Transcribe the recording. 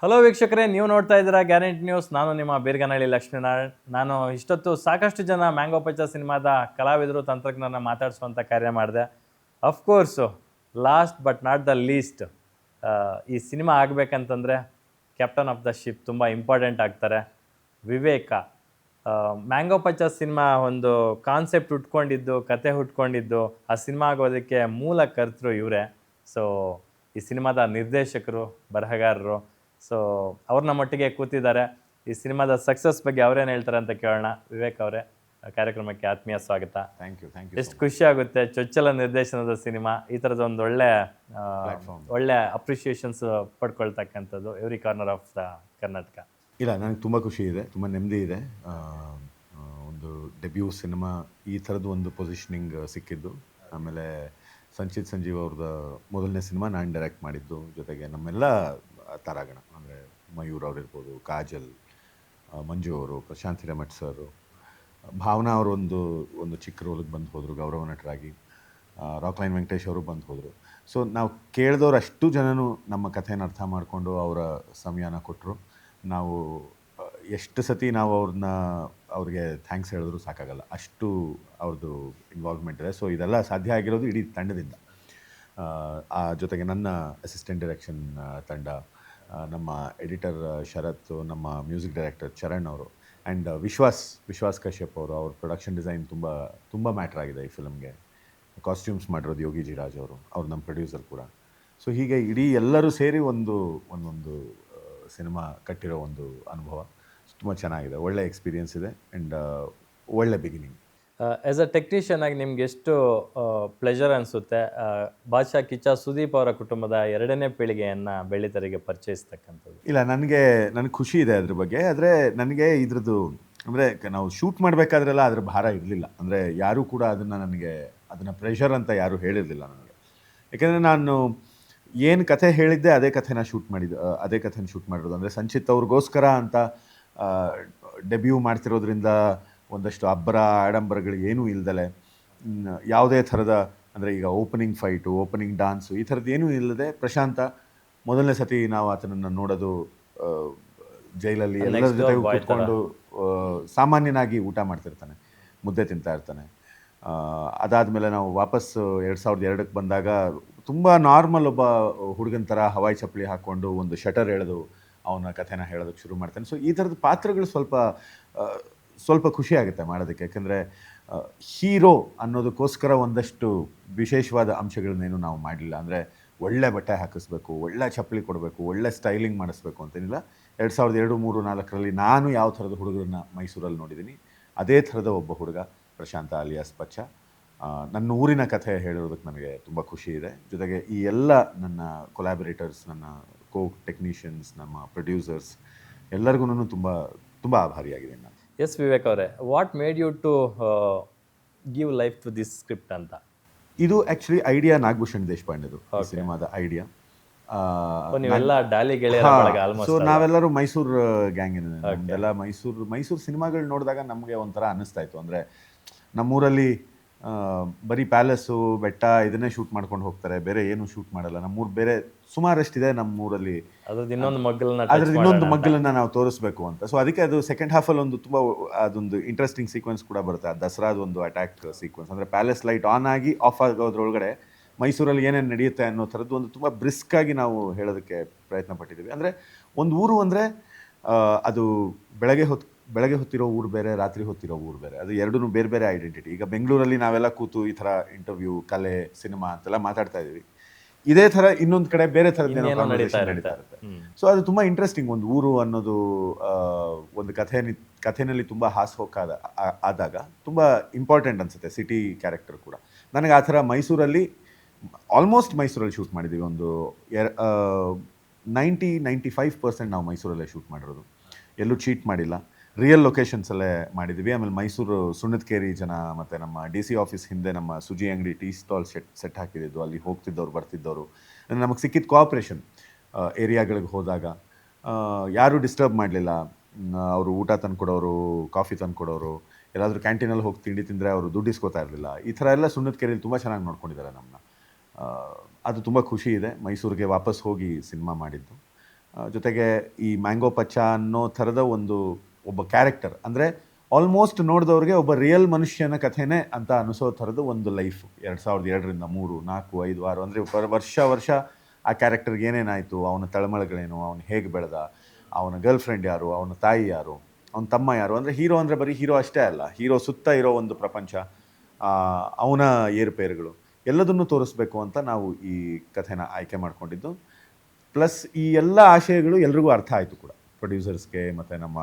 Hello ವೀಕ್ಷಕರೇ, ನೀವು ನೋಡ್ತಾ ಇದ್ದೀರಾ ಗ್ಯಾರಂಟಿ ನ್ಯೂಸ್. ನಾನು ನಿಮ್ಮ ಬೀರ್ಗನಹಳ್ಳಿ ಲಕ್ಷ್ಮೀನಾರಾಯಣ್. ನಾನು ಇಷ್ಟೊತ್ತು ಸಾಕಷ್ಟು ಜನ ಮ್ಯಾಂಗೋ ಪಚ್ಚ ಸಿನಿಮಾದ ಕಲಾವಿದರು, ತಂತ್ರಜ್ಞರನ್ನ ಮಾತಾಡಿಸುವಂಥ ಕಾರ್ಯ ಮಾಡಿದೆ. Of course last but not the least, ಈ ಸಿನಿಮಾ ಆಗಬೇಕಂತಂದರೆ ಕ್ಯಾಪ್ಟನ್ ಆಫ್ ದ ಶಿಪ್ ತುಂಬ ಇಂಪಾರ್ಟೆಂಟ್ ಆಗ್ತಾರೆ. ವಿವೇಕ. ಮ್ಯಾಂಗೋ ಪಚ್ಚ ಸಿನಿಮಾ ಒಂದು ಕಾನ್ಸೆಪ್ಟ್ ಹುಟ್ಕೊಂಡಿದ್ದು, ಕತೆ ಹುಟ್ಕೊಂಡಿದ್ದು, ಆ ಸಿನಿಮಾ ಆಗೋದಕ್ಕೆ ಮೂಲ ಕರ್ತರು ಇವರೇ. ಸೊ ಈ ಸಿನಿಮಾದ ನಿರ್ದೇಶಕರು, ಬರಹಗಾರರು. ಸೊ ಅವ್ರು ನಮ್ಮೊಟ್ಟಿಗೆ ಕೂತಿದ್ದಾರೆ. ಈ ಸಿನಿಮಾದ ಸಕ್ಸಸ್ ಬಗ್ಗೆ ಅವರೇನು ಹೇಳ್ತಾರೆ ಅಂತ ಕೇಳೋಣ. ವಿವೇಕ್ ಅವರೇ, ಕಾರ್ಯಕ್ರಮಕ್ಕೆ ಆತ್ಮೀಯ ಸ್ವಾಗತ. Thank you. ಎಷ್ಟು ಖುಷಿ ಆಗುತ್ತೆ, ಚೊಚ್ಚಲ ನಿರ್ದೇಶನದ ಸಿನಿಮಾ, ಈ ಥರದ ಒಂದು ಒಳ್ಳೆ ಅಪ್ರಿಷಿಯೇಷನ್ಸ್ ಪಡ್ಕೊಳ್ತಕ್ಕಂಥದ್ದು every corner of the Karnataka. ಇಲ್ಲ, ನನಗೆ ತುಂಬ ಖುಷಿ ಇದೆ, ತುಂಬ ನೆಮ್ಮದಿ ಇದೆ. ಒಂದು ಡೆಬ್ಯೂ ಸಿನಿಮಾ ಈ ಥರದ್ದು ಒಂದು ಪೊಸಿಷನಿಂಗ್ ಸಿಕ್ಕಿದ್ದು. ಆಮೇಲೆ ಸಂಚಿತ್ ಸಂಜೀವ್ ಅವ್ರದ್ದು ಮೊದಲನೇ ಸಿನಿಮಾ ನಾನು ಡೈರೆಕ್ಟ್ ಮಾಡಿದ್ದು. ಜೊತೆಗೆ ನಮ್ಮೆಲ್ಲ ತಾರಾಗಣ ಅಂದರೆ ಮಯೂರ್ ಅವರಿರ್ಬೋದು, ಕಾಜಲ್, ಮಂಜು ಅವರು, ಪ್ರಶಾಂತ್ ಹಿರೇಮಠ್ ಸರು, ಭಾವನಾ ಅವರು ಒಂದು ಚಿಕ್ಕ ರೋಲಿಗೆ ಬಂದು ಹೋದರು ಗೌರವ ನಟರಾಗಿ. ರಾಕ್ಲೈನ್ ವೆಂಕಟೇಶ್ ಅವರು ಬಂದು ಹೋದರು. ಸೊ ನಾವು ಕೇಳಿದವ್ರು ಅಷ್ಟು ಜನನು ನಮ್ಮ ಕಥೆನ ಅರ್ಥ ಮಾಡಿಕೊಂಡು ಅವರ ಸಮಯನ ಕೊಟ್ಟರು. ನಾವು ಎಷ್ಟು ಸತಿ ನಾವು ಅವ್ರಿಗೆ ಥ್ಯಾಂಕ್ಸ್ ಹೇಳಿದ್ರು ಸಾಕಾಗಲ್ಲ, ಅಷ್ಟು ಅವ್ರದ್ದು ಇನ್ವಾಲ್ವ್ಮೆಂಟ್ ಇದೆ. ಸೊ ಇದೆಲ್ಲ ಸಾಧ್ಯ ಆಗಿರೋದು ಇಡೀ ತಂಡದಿಂದ. ಆ ಜೊತೆಗೆ ನನ್ನ ಅಸಿಸ್ಟೆಂಟ್ ಡೈರೆಕ್ಷನ್ ತಂಡ, ನಮ್ಮ ಎಡಿಟರ್ ಶರತ್, ನಮ್ಮ ಮ್ಯೂಸಿಕ್ ಡೈರೆಕ್ಟರ್ ಚರಣ್ ಅವರು, ಆ್ಯಂಡ್ ವಿಶ್ವಾಸ್ ಕಶ್ಯಪ್ ಅವರು. ಅವ್ರ ಪ್ರೊಡಕ್ಷನ್ ಡಿಸೈನ್ ತುಂಬ ಮ್ಯಾಟ್ರ್ ಆಗಿದೆ ಈ ಫಿಲ್ಮ್ಗೆ. ಕಾಸ್ಟ್ಯೂಮ್ಸ್ ಮಾಡಿರೋದು ಯೋಗಿ ಜಿರಾಜ್ ಅವರು, ಅವ್ರು ನಮ್ಮ ಪ್ರೊಡ್ಯೂಸರ್ ಕೂಡ. ಸೊ ಹೀಗೆ ಇಡೀ ಎಲ್ಲರೂ ಸೇರಿ ಒಂದೊಂದು ಸಿನಿಮಾ ಕಟ್ಟಿರೋ ಒಂದು ಅನುಭವ ತುಂಬ ಚೆನ್ನಾಗಿದೆ. ಒಳ್ಳೆ ಎಕ್ಸ್ಪೀರಿಯನ್ಸ್ ಇದೆ ಆ್ಯಂಡ್ ಒಳ್ಳೆ ಬಿಗಿನಿಂಗ್. ಆ್ಯಸ್ ಅ ಟೆಕ್ನಿಷಿಯನ್ ಆಗಿ ನಿಮ್ಗೆ ಎಷ್ಟು ಪ್ಲೆಜರ್ ಅನಿಸುತ್ತೆ ಬಾದ್ಶಾ ಕಿಚ್ಚ ಸುದೀಪ್ ಅವರ ಕುಟುಂಬದ ಎರಡನೇ ಪೀಳಿಗೆಯನ್ನು ಬೆಳ್ಳಿತೆರೆಗೆ ಪರಿಚಯಿಸ್ತಕ್ಕಂಥದ್ದು? ಇಲ್ಲ, ನನಗೆ ಖುಷಿ ಇದೆ ಅದ್ರ ಬಗ್ಗೆ. ಆದರೆ ನನಗೆ ಇದ್ರದ್ದು ಅಂದರೆ ನಾವು ಶೂಟ್ ಮಾಡಬೇಕಾದ್ರೆಲ್ಲ ಅದ್ರ ಭಾರ ಇರಲಿಲ್ಲ. ಅಂದರೆ ಯಾರೂ ಕೂಡ ಅದನ್ನು ಪ್ರೆಷರ್ ಅಂತ ಯಾರೂ ಹೇಳಿರಲಿಲ್ಲ ನನಗೆ. ಯಾಕೆಂದರೆ ನಾನು ಏನು ಕಥೆ ಹೇಳಿದ್ದೆ ಅದೇ ಕಥೆನ ಶೂಟ್ ಮಾಡಿರೋದು. ಅಂದರೆ ಸಂಚಿತ್ ಅವ್ರಿಗೋಸ್ಕರ ಅಂತ ಡೆಬ್ಯೂ ಮಾಡ್ತಿರೋದ್ರಿಂದ ಒಂದಷ್ಟು ಅಬ್ಬರ ಆಡಂಬರಗಳು ಏನೂ ಇಲ್ದಲೆ, ಯಾವುದೇ ಥರದ ಅಂದರೆ ಈಗ ಓಪನಿಂಗ್ ಫೈಟು, ಓಪನಿಂಗ್ ಡಾನ್ಸು, ಈ ಥರದ್ದು ಏನೂ ಇಲ್ಲದೆ ಪ್ರಶಾಂತ ಮೊದಲನೇ ಸತಿ ನಾವು ಆತನನ್ನು ನೋಡೋದು ಜೈಲಲ್ಲಿ ಎಲ್ಲರ ಜೊತೆಗೂ ಕೂತ್ಕೊಂಡು ಸಾಮಾನ್ಯನಾಗಿ ಊಟ ಮಾಡ್ತಿರ್ತಾನೆ, ಮುದ್ದೆ ತಿಂತಾ ಇರ್ತಾನೆ. ಅದಾದಮೇಲೆ ನಾವು ವಾಪಸ್ 2002ಕ್ಕೆ ಬಂದಾಗ ತುಂಬ ನಾರ್ಮಲ್ ಒಬ್ಬ ಹುಡುಗನ ಥರ ಹವಾಯಿ ಚಪ್ಪಲಿ ಹಾಕ್ಕೊಂಡು ಒಂದು ಶಟರ್ ಎಳೆದು ಅವನ ಕಥೆನ ಹೇಳೋದಕ್ಕೆ ಶುರು ಮಾಡ್ತಾನೆ. ಸೊ ಈ ಥರದ ಪಾತ್ರಗಳು ಸ್ವಲ್ಪ ಖುಷಿ ಆಗುತ್ತೆ ಮಾಡೋದಕ್ಕೆ. ಯಾಕೆಂದರೆ ಹೀರೋ ಅನ್ನೋದಕ್ಕೋಸ್ಕರ ಒಂದಷ್ಟು ವಿಶೇಷವಾದ ಅಂಶಗಳನ್ನೇನು ನಾವು ಮಾಡಲಿಲ್ಲ. ಅಂದರೆ ಒಳ್ಳೆ ಬಟ್ಟೆ ಹಾಕಿಸ್ಬೇಕು, ಒಳ್ಳೆ ಚಪ್ಪಲಿ ಕೊಡಬೇಕು, ಒಳ್ಳೆ ಸ್ಟೈಲಿಂಗ್ ಮಾಡಿಸ್ಬೇಕು ಅಂತೇನಿಲ್ಲ. 2002, 2003, 2004ರಲ್ಲಿ ನಾನು ಯಾವ ಥರದ ಹುಡುಗರನ್ನ ಮೈಸೂರಲ್ಲಿ ನೋಡಿದ್ದೀನಿ, ಅದೇ ಥರದ ಒಬ್ಬ ಹುಡುಗ ಪ್ರಶಾಂತ ಅಲಿಯಾಸ್ ಪಚ್ಚ. ನನ್ನ ಊರಿನ ಕಥೆ ಹೇಳಿರೋದಕ್ಕೆ ನನಗೆ ತುಂಬ ಖುಷಿ ಇದೆ. ಜೊತೆಗೆ ಈ ಎಲ್ಲ ನನ್ನ ಕೊಲ್ಯಾಬರೇಟರ್ಸ್, ನನ್ನ ಟೆಕ್ನಿಷಿಯನ್ಸ್, ನಮ್ಮ ಪ್ರೊಡ್ಯೂಸರ್ಸ್ ಎಲ್ಲರಿಗೂ ತುಂಬ ಆಭಾರಿಯಾಗಿದೆ ನಾನು. ಎಸ್ ವಿವೇಕ್ ಅವರೇ, what made you to give life to this script ಅಂತ? ಇದು ಆ್ಯಕ್ಚುಲಿ ಐಡಿಯಾ ನಾಗಭೂಷಣ್ ದೇಶಪಾಂಡೆದು, ಈ ಸಿನಿಮಾದ ಐಡಿಯಾ. ಸೊ ನಾವೆಲ್ಲರೂ ಮೈಸೂರು ಗ್ಯಾಂಗಿನ, ನಮ್ದೆಲ್ಲ ಮೈಸೂರು ಸಿನಿಮಾಗಳು ನೋಡಿದಾಗ ನಮಗೆ ಒಂಥರ ಅನ್ನಿಸ್ತಾ ಇತ್ತು. ಅಂದರೆ ನಮ್ಮೂರಲ್ಲಿ ಬರೀ ಪ್ಯಾಲೇಸು, ಬೆಟ್ಟ ಇದನ್ನೇ ಶೂಟ್ ಮಾಡ್ಕೊಂಡು ಹೋಗ್ತಾರೆ, ಬೇರೆ ಏನು ಶೂಟ್ ಮಾಡಲ್ಲ. ನಮ್ಮೂರು ಬೇರೆ ಸುಮಾರಷ್ಟಿದೆ ನಮ್ಮೂರಲ್ಲಿ, ಅದ್ರದ್ದು ಇನ್ನೊಂದು ಮಗ್ಗಲನ್ನು ನಾವು ತೋರಿಸ್ಬೇಕು ಅಂತ. ಸೊ ಅದಕ್ಕೆ ಅದು ಸೆಕೆಂಡ್ ಹಾಫಲ್ಲಿ ಅದೊಂದು ಇಂಟ್ರೆಸ್ಟಿಂಗ್ ಸೀಕ್ವೆನ್ಸ್ ಕೂಡ ಬರುತ್ತೆ. ಆ ದಸರಾದ ಒಂದು ಅಟ್ಯಾಕ್ ಸೀಕ್ವೆನ್ಸ್, ಅಂದರೆ ಪ್ಯಾಲೇಸ್ ಲೈಟ್ ಆನ್ ಆಗಿ ಆಫ್ ಆಗೋದ್ರೊಳಗಡೆ ಮೈಸೂರಲ್ಲಿ ಏನೇನು ನಡೆಯುತ್ತೆ ಅನ್ನೋ ಥರದ್ದು ಒಂದು ತುಂಬ ಬ್ರಿಸ್ಕಾಗಿ ನಾವು ಹೇಳೋದಕ್ಕೆ ಪ್ರಯತ್ನ ಪಟ್ಟಿದ್ದೀವಿ. ಅಂದರೆ ಒಂದು ಊರು ಅಂದರೆ ಅದು ಬೆಳಗ್ಗೆ ಹೊತ್ತಿರೋ ಊರು ಬೇರೆ, ರಾತ್ರಿ ಹೊತ್ತಿರೋ ಊರು ಬೇರೆ. ಅದು ಎರಡೂ ಬೇರೆ ಬೇರೆ ಐಡೆಂಟಿಟಿ. ಈಗ ಬೆಂಗಳೂರಲ್ಲಿ ನಾವೆಲ್ಲ ಕೂತು ಈ ಥರ ಇಂಟರ್ವ್ಯೂ, ಕಲೆ, ಸಿನಿಮಾ ಅಂತೆಲ್ಲ ಮಾತಾಡ್ತಾ ಇದ್ದೀವಿ. ಇದೇ ಥರ ಇನ್ನೊಂದು ಕಡೆ ಬೇರೆ ಥರದ್ದು ನಡೀತಾ ಇರುತ್ತೆ. ಸೊ ಅದು ತುಂಬ ಇಂಟ್ರೆಸ್ಟಿಂಗ್. ಒಂದು ಊರು ಅನ್ನೋದು ಒಂದು ಕಥೆನಲ್ಲಿ ತುಂಬ ಆದಾಗ ತುಂಬ ಇಂಪಾರ್ಟೆಂಟ್ ಅನಿಸುತ್ತೆ. ಸಿಟಿ ಕ್ಯಾರೆಕ್ಟರ್ ಕೂಡ ನನಗೆ ಆ ಥರ ಆಲ್ಮೋಸ್ಟ್ ಮೈಸೂರಲ್ಲಿ ಶೂಟ್ ಮಾಡಿದ್ದೀವಿ. ಒಂದು 90-95% ನಾವು ಮೈಸೂರಲ್ಲೇ ಶೂಟ್ ಮಾಡಿರೋದು, ಎಲ್ಲೂ ಚೀಟ್ ಮಾಡಿಲ್ಲ. ರಿಯಲ್ ಲೊಕೇಶನ್ಸಲ್ಲೇ ಮಾಡಿದ್ದೀವಿ. ಆಮೇಲೆ ಮೈಸೂರು ಸುಣ್ಣದಕೇರಿ ಜನ ಮತ್ತು ನಮ್ಮ DC ಆಫೀಸ್ ಹಿಂದೆ ನಮ್ಮ ಸುಜಿ ಅಂಗಡಿ ಟೀ ಸ್ಟಾಲ್ ಸೆಟ್ ಹಾಕಿದ್ದು, ಅಲ್ಲಿ ಹೋಗ್ತಿದ್ದವ್ರು ಬರ್ತಿದ್ದವರು. ನಮಗೆ ಸಿಕ್ಕಿದ ಕೋಆಪ್ರೇಷನ್ ಏರಿಯಾಗಳಿಗೆ ಹೋದಾಗ ಯಾರೂ ಡಿಸ್ಟರ್ಬ್ ಮಾಡಲಿಲ್ಲ. ಅವರು ಊಟ ತಂದು ಕೊಡೋರು, ಕಾಫಿ ತಂದು ಕೊಡೋರು, ಎಲ್ಲಾದರೂ ಕ್ಯಾಂಟೀನಲ್ಲಿ ಹೋಗಿ ತಿಂಡಿ ತಿಂದರೆ ಅವರು ದುಡ್ಡು ಇಸ್ಕೋತಾ ಇರಲಿಲ್ಲ. ಈ ಥರ ಎಲ್ಲ ಸುಣ್ಣದಕೇರಿಯಲ್ಲಿ ತುಂಬ ಚೆನ್ನಾಗಿ ನೋಡ್ಕೊಂಡಿದ್ದಾರೆ ನಮ್ಮನ್ನ. ಅದು ತುಂಬ ಖುಷಿ ಇದೆ. ಮೈಸೂರಿಗೆ ವಾಪಸ್ ಹೋಗಿ ಸಿನಿಮಾ ಮಾಡಿದ್ದು. ಜೊತೆಗೆ ಈ ಮ್ಯಾಂಗೋ ಪಚ್ಚ ಅನ್ನೋ ಥರದ ಒಬ್ಬ ಕ್ಯಾರೆಕ್ಟರ್, ಅಂದರೆ ಆಲ್ಮೋಸ್ಟ್ ನೋಡಿದವ್ರಿಗೆ ಒಬ್ಬ ರಿಯಲ್ ಮನುಷ್ಯನ ಕಥೆನೇ ಅಂತ ಅನಿಸೋ ಥರದ್ದು ಒಂದು ಲೈಫ್ 2002ರಿಂದ 3, 4, 5, 6 ಅಂದರೆ ವರ್ಷ ಆ ಕ್ಯಾರೆಕ್ಟರ್ಗೆ ಏನೇನಾಯಿತು, ಅವನ ತಳಮಳಗಳೇನು, ಅವನು ಹೇಗೆ ಬೆಳೆದ, ಅವನ ಗರ್ಲ್ ಫ್ರೆಂಡ್ ಯಾರು, ಅವನ ತಾಯಿ ಯಾರು, ಅವನ ತಮ್ಮ ಯಾರು, ಅಂದರೆ ಹೀರೋ ಅಂದರೆ ಬರೀ ಹೀರೋ ಅಷ್ಟೇ ಅಲ್ಲ, ಹೀರೋ ಸುತ್ತ ಇರೋ ಒಂದು ಪ್ರಪಂಚ, ಅವನ ಏರುಪೇರುಗಳು ಎಲ್ಲದನ್ನು ತೋರಿಸ್ಬೇಕು ಅಂತ ನಾವು ಈ ಕಥೆನ ಆಯ್ಕೆ ಮಾಡ್ಕೊಂಡಿದ್ದು. ಪ್ಲಸ್ ಈ ಎಲ್ಲ ಆಶಯಗಳು ಎಲ್ರಿಗೂ ಅರ್ಥ ಆಯಿತು ಕೂಡ, ಪ್ರೊಡ್ಯೂಸರ್ಸ್ಗೆ ಮತ್ತು ನಮ್ಮ